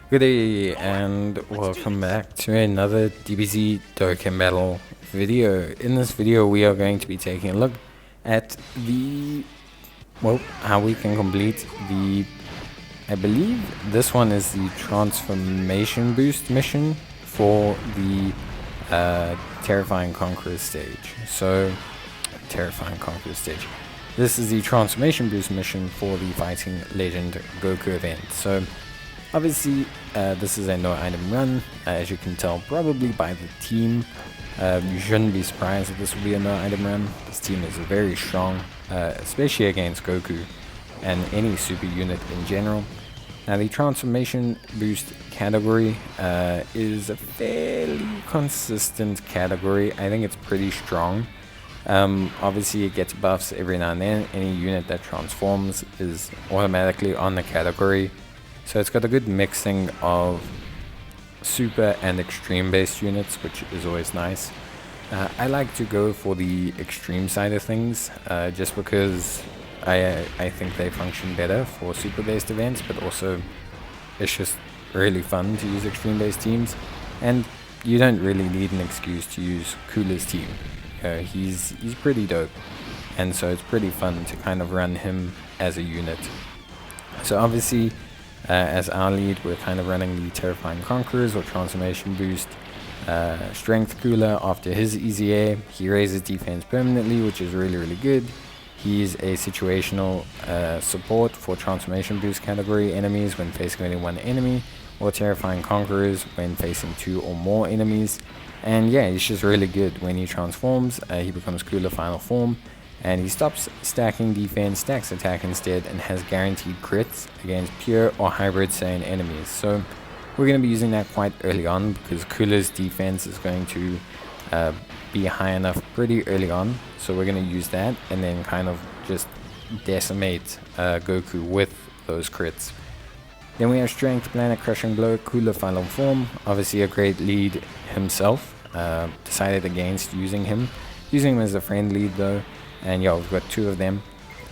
Good day and welcome back to another Dbz Dokkan battle video. In this video we are going to be taking a look at how we can complete I believe this one is the transformation boost mission for the Terrifying Conqueror stage. This is the transformation boost mission for the Fighting Legend Goku event. So obviously, this is a no item run, as you can tell probably by the team. You shouldn't be surprised that this will be a no item run. This team is very strong, especially against Goku and any super unit in general. Now the transformation boost category is a fairly consistent category. I think it's pretty strong. Obviously it gets buffs every now and then. Any unit that transforms is automatically on the category. So it's got a good mixing of super and extreme based units, which is always nice. I like to go for the extreme side of things, just because I think they function better for super based events, but also it's just really fun to use extreme based teams, and you don't really need an excuse to use Cooler's team. He's pretty dope, and so it's pretty fun to kind of run him as a unit. So obviously, as our lead, we're kind of running the Terrifying Conquerors or Transformation Boost Strength Cooler. After his easy air, he raises defense permanently, which is really good. He's a situational support for Transformation Boost category enemies when facing only one enemy, or Terrifying Conquerors when facing 2 or more enemies. And yeah, he's just really good. When he transforms, he becomes Cooler Final Form, and he stops stacking defense, stacks attack instead, and has guaranteed crits against pure or hybrid Saiyan enemies. So we're going to be using that quite early on, because Cooler's defense is going to be high enough pretty early on. So we're going to use that and then kind of just decimate Goku with those crits. Then we have Strength, Planet Crushing Blow, Cooler Final Form. Obviously a great lead himself. Decided against using him as a friend lead though. And yeah, we've got 2 of them,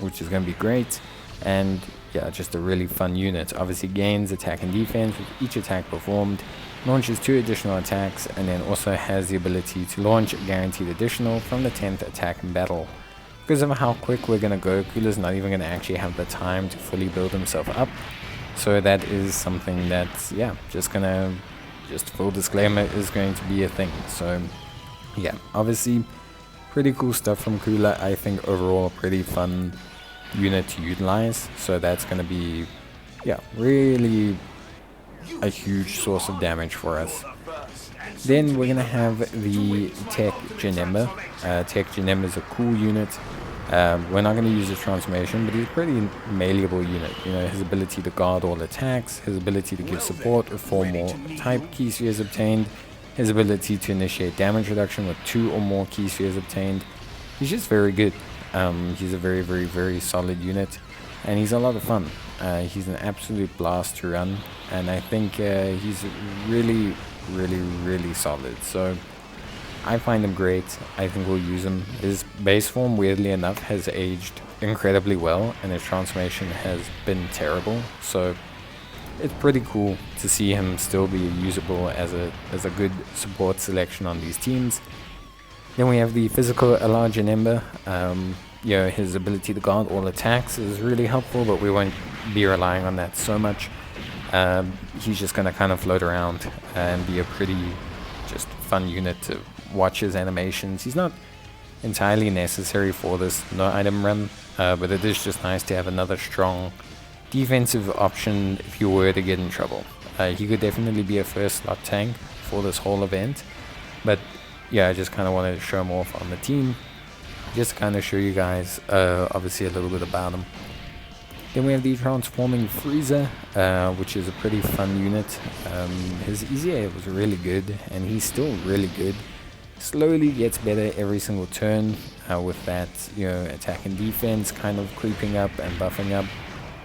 which is going to be great. And yeah, just a really fun unit. Obviously gains attack and defense with each attack performed, launches 2 additional attacks, and then also has the ability to launch a guaranteed additional from the 10th attack in battle. Because of how quick we're going to go, Cooler's not even going to actually have the time to fully build himself up. So that is something that's, yeah, just full disclaimer, is going to be a thing. So yeah, obviously pretty cool stuff from Cooler. I think overall a pretty fun unit to utilize. So that's going to be, yeah, really a huge source of damage for us. Then we're going to have the Tech Janemba. Tech Janemba is a cool unit. We're not going to use his transformation, but he's a pretty malleable unit. You know, his ability to guard all attacks, his ability to give support with 4 more type key spheres obtained, his ability to initiate damage reduction with 2 or more key spheres obtained. He's just very good. He's a very solid unit, and he's a lot of fun. He's an absolute blast to run, and I think he's really solid. So I find him great. I think we'll use him. His base form, weirdly enough, has aged incredibly well, and his transformation has been terrible. So it's pretty cool to see him still be usable as a good support selection on these teams. Then we have the physical LR Janemba. You know, his ability to guard all attacks is really helpful, but we won't be relying on that so much. He's just going to kind of float around and be a pretty just fun unit to watch his animations. He's not entirely necessary for this no item run, but it is just nice to have another strong defensive option if you were to get in trouble. He could definitely be a first slot tank for this whole event, but yeah, I just kind of wanted to show him off on the team, just to kind of show you guys obviously a little bit about him. Then we have the Transforming Frieza, which is a pretty fun unit. His easy air was really good, and he's still really good. Slowly gets better every single turn, with that, you know, attack and defense kind of creeping up and buffing up.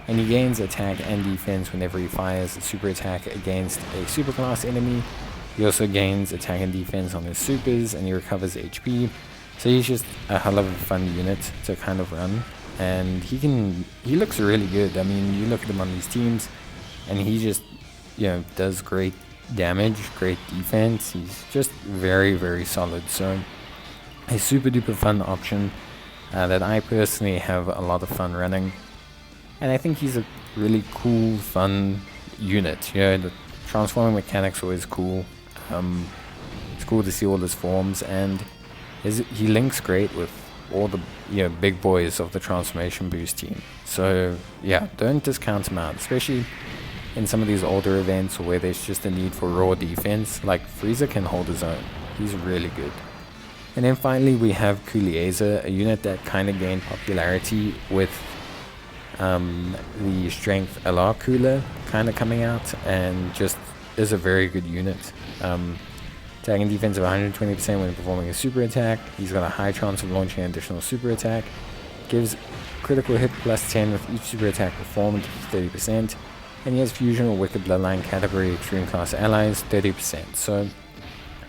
And he gains attack and defense whenever he fires a super attack against a superclass enemy. He also gains attack and defense on his supers, and he recovers HP. So he's just a hell of a fun unit to kind of run. And he looks really good. I mean, you look at him on these teams, and he just does great damage, great defense. He's just very, very solid. So a super duper fun option that I personally have a lot of fun running. And I think he's a really cool, fun unit. The transforming mechanics are always cool. It's cool to see all his forms, and he links great with all the big boys of the transformation boost team. So yeah, don't discount him out, especially in some of these older events where there's just a need for raw defense. Like Frieza can hold his own. He's really good. And then finally we have Kulieza, a unit that kind of gained popularity with the strength LR cooler kind of coming out, and just is a very good unit. Attack and defense of 120% when performing a super attack. He's got a high chance of launching an additional super attack. Gives critical hit plus 10 with each super attack performed, 30%. And he has fusion or wicked bloodline category extreme class allies, 30%. So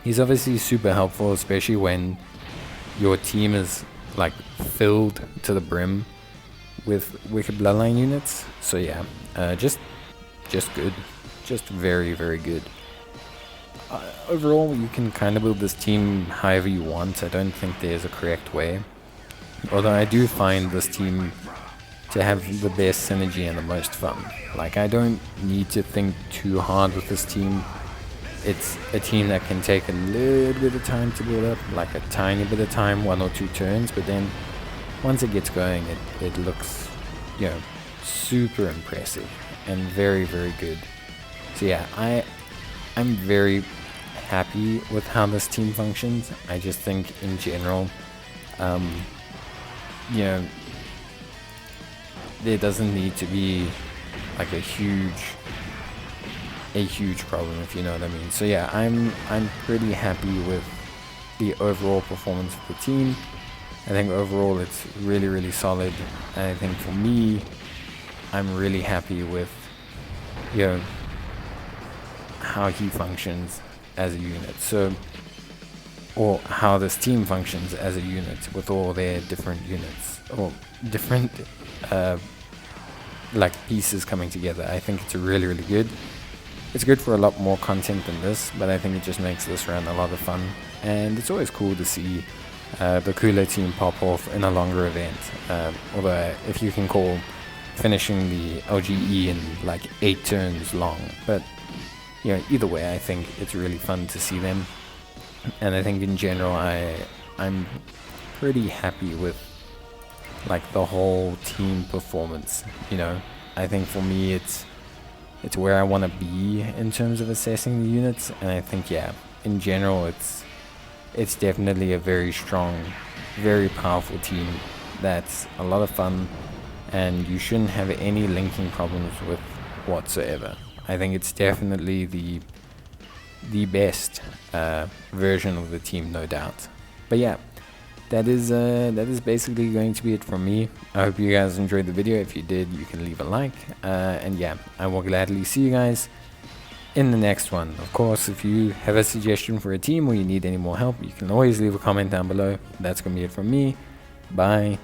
he's obviously super helpful, especially when your team is like filled to the brim with wicked bloodline units. So yeah, just good, just very, very good. Overall, you can kind of build this team however you want. I don't think there's a correct way, although I do find this team to have the best synergy and the most fun. Like, I don't need to think too hard with this team. It's a team that can take a little bit of time to build up, like a tiny bit of time, 1 or 2 turns, but then once it gets going, it looks, super impressive and very, very good. So yeah, I'm very happy with how this team functions. I just think in general, there doesn't need to be like a huge problem, if you know what I mean. So yeah, I'm pretty happy with the overall performance of the team. I think overall it's really, really solid, and I think for me, I'm really happy with how he functions as a unit. So, or how this team functions as a unit with all their different units or different like pieces coming together. I think it's really, really good. It's good for a lot more content than this, but I think it just makes this run a lot of fun, and it's always cool to see the cooler team pop off in a longer event. Although if you can call finishing the LGE in like 8 turns long, but either way, I think it's really fun to see them, and I think in general I'm pretty happy with like the whole team performance. I think for me it's where I want to be in terms of assessing the units, and I think in general it's definitely a very strong, very powerful team that's a lot of fun, and you shouldn't have any linking problems with whatsoever. I think it's definitely the best version of the team, no doubt. But yeah, that is basically going to be it from me. I hope you guys enjoyed the video. If you did, you can leave a like, and yeah, I will gladly see you guys in the next one. Of course, if you have a suggestion for a team or you need any more help, you can always leave a comment down below. That's gonna be it from me. Bye.